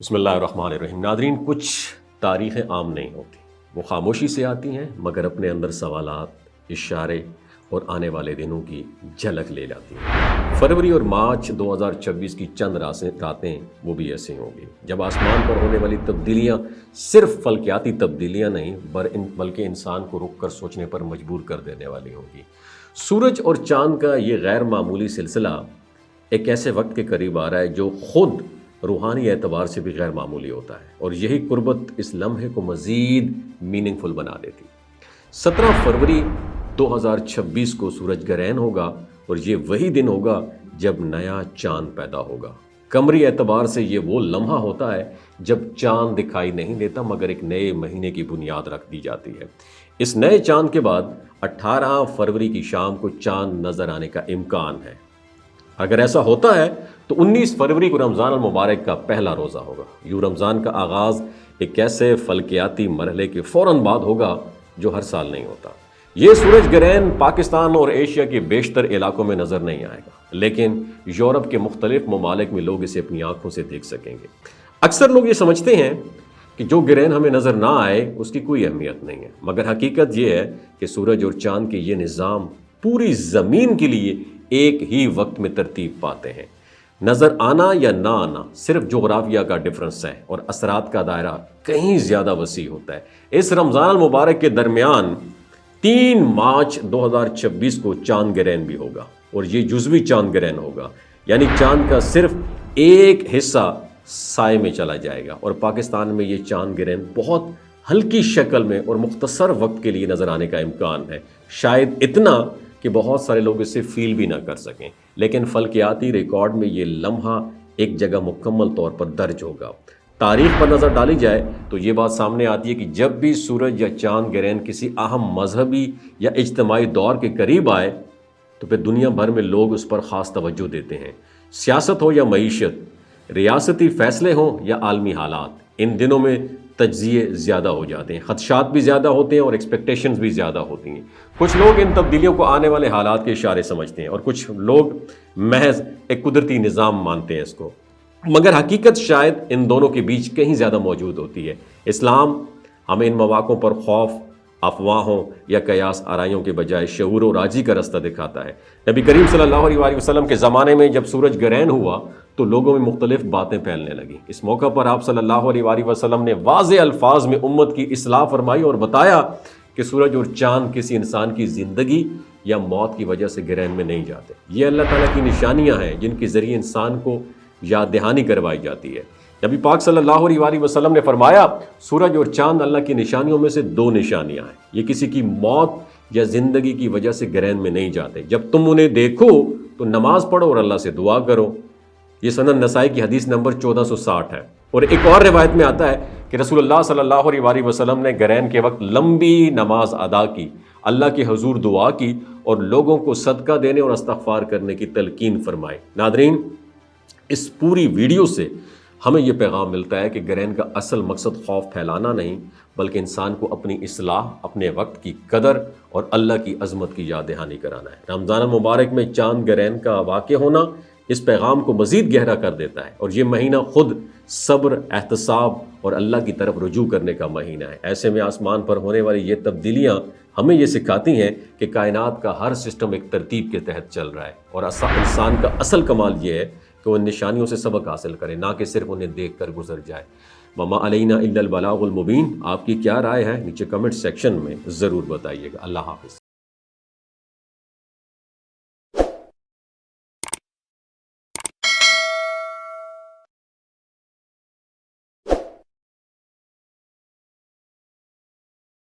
بسم اللہ الرحمن الرحیم۔ ناظرین، کچھ تاریخیں عام نہیں ہوتی، وہ خاموشی سے آتی ہیں مگر اپنے اندر سوالات، اشارے اور آنے والے دنوں کی جھلک لے جاتی ہیں۔ فروری اور مارچ 2026 کی چند راتیں وہ بھی ایسے ہوں گی جب آسمان پر ہونے والی تبدیلیاں صرف فلکیاتی تبدیلیاں نہیں بلکہ انسان کو رک کر سوچنے پر مجبور کر دینے والی ہوں گی۔ سورج اور چاند کا یہ غیر معمولی سلسلہ ایک ایسے وقت کے قریب آ رہا ہے جو خود روحانی اعتبار سے بھی غیر معمولی ہوتا ہے، اور یہی قربت اس لمحے کو مزید میننگ فل بنا دیتی۔ 17 فروری 2026 کو سورج گرہن ہوگا، اور یہ وہی دن ہوگا جب نیا چاند پیدا ہوگا۔ قمری اعتبار سے یہ وہ لمحہ ہوتا ہے جب چاند دکھائی نہیں دیتا مگر ایک نئے مہینے کی بنیاد رکھ دی جاتی ہے۔ اس نئے چاند کے بعد 18 فروری کی شام کو چاند نظر آنے کا امکان ہے۔ اگر ایسا ہوتا ہے تو 19 فروری کو رمضان المبارک کا پہلا روزہ ہوگا۔ یوں رمضان کا آغاز ایک ایسے فلکیاتی مرحلے کے فوراً بعد ہوگا جو ہر سال نہیں ہوتا۔ یہ سورج گرہن پاکستان اور ایشیا کے بیشتر علاقوں میں نظر نہیں آئے گا، لیکن یورپ کے مختلف ممالک میں لوگ اسے اپنی آنکھوں سے دیکھ سکیں گے۔ اکثر لوگ یہ سمجھتے ہیں کہ جو گرہن ہمیں نظر نہ آئے اس کی کوئی اہمیت نہیں ہے، مگر حقیقت یہ ہے کہ سورج اور چاند کے یہ نظام پوری زمین کے لیے ایک ہی وقت میں ترتیب پاتے ہیں۔ نظر آنا یا نہ آنا صرف جغرافیہ کا ڈفرنس ہے، اور اثرات کا دائرہ کہیں زیادہ وسیع ہوتا ہے۔ اس رمضان المبارک کے درمیان 3 مارچ 2026 کو چاند گرہن بھی ہوگا، اور یہ جزوی چاند گرہن ہوگا، یعنی چاند کا صرف ایک حصہ سائے میں چلا جائے گا، اور پاکستان میں یہ چاند گرہن بہت ہلکی شکل میں اور مختصر وقت کے لیے نظر آنے کا امکان ہے، شاید اتنا کہ بہت سارے لوگ اسے فیل بھی نہ کر سکیں، لیکن فلکیاتی ریکارڈ میں یہ لمحہ ایک جگہ مکمل طور پر درج ہوگا۔ تاریخ پر نظر ڈالی جائے تو یہ بات سامنے آتی ہے کہ جب بھی سورج یا چاند گرہن کسی اہم مذہبی یا اجتماعی دور کے قریب آئے تو پھر دنیا بھر میں لوگ اس پر خاص توجہ دیتے ہیں۔ سیاست ہو یا معیشت، ریاستی فیصلے ہوں یا عالمی حالات، ان دنوں میں تجزیے زیادہ ہو جاتے ہیں، خدشات بھی زیادہ ہوتے ہیں اور ایکسپیکٹیشنز بھی زیادہ ہوتی ہیں۔ کچھ لوگ ان تبدیلیوں کو آنے والے حالات کے اشارے سمجھتے ہیں، اور کچھ لوگ محض ایک قدرتی نظام مانتے ہیں اس کو، مگر حقیقت شاید ان دونوں کے بیچ کہیں زیادہ موجود ہوتی ہے۔ اسلام ہمیں ان مواقعوں پر خوف، افواہوں یا قیاس آرائیوں کے بجائے شعور و راضی کا راستہ دکھاتا ہے۔ نبی کریم صلی اللہ علیہ وسلم کے زمانے میں جب سورج گرہن ہوا تو لوگوں میں مختلف باتیں پھیلنے لگیں۔ اس موقع پر آپ صلی اللہ علیہ وسلم نے واضح الفاظ میں امت کی اصلاح فرمائی اور بتایا کہ سورج اور چاند کسی انسان کی زندگی یا موت کی وجہ سے گرہن میں نہیں جاتے۔ یہ اللہ تعالیٰ کی نشانیاں ہیں جن کے ذریعے انسان کو یاد دہانی کروائی جاتی ہے۔ نبی پاک صلی اللہ علیہ وسلم نے فرمایا، سورج اور چاند اللہ کی نشانیوں میں سے 2 نشانیاں ہیں، یہ کسی کی موت یا زندگی کی وجہ سے گرہن میں نہیں جاتے۔ جب تم انہیں دیکھو تو نماز پڑھو اور اللہ سے دعا کرو۔ یہ سنن نسائی کی حدیث نمبر 1460 ہے، اور ایک اور روایت میں آتا ہے کہ رسول اللہ صلی اللہ علیہ وسلم نے گرہن کے وقت لمبی نماز ادا کی، اللہ کے حضور دعا کی اور لوگوں کو صدقہ دینے اور استغفار کرنے کی تلقین فرمائی۔ ناظرین، اس پوری ویڈیو سے ہمیں یہ پیغام ملتا ہے کہ گرہن کا اصل مقصد خوف پھیلانا نہیں بلکہ انسان کو اپنی اصلاح، اپنے وقت کی قدر اور اللہ کی عظمت کی یاد دہانی کرانا ہے۔ رمضان المبارک میں چاند گرہن کا واقع ہونا اس پیغام کو مزید گہرا کر دیتا ہے، اور یہ مہینہ خود صبر، احتساب اور اللہ کی طرف رجوع کرنے کا مہینہ ہے۔ ایسے میں آسمان پر ہونے والی یہ تبدیلیاں ہمیں یہ سکھاتی ہیں کہ کائنات کا ہر سسٹم ایک ترتیب کے تحت چل رہا ہے، اور انسان کا اصل کمال یہ ہے کہ وہ ان نشانیوں سے سبق حاصل کرے، نہ کہ صرف انہیں دیکھ کر گزر جائے۔ وما علینا الا البلاغ المبین۔ آپ کی کیا رائے ہے نیچے کمنٹ سیکشن میں ضرور بتائیے گا۔ اللہ حافظ۔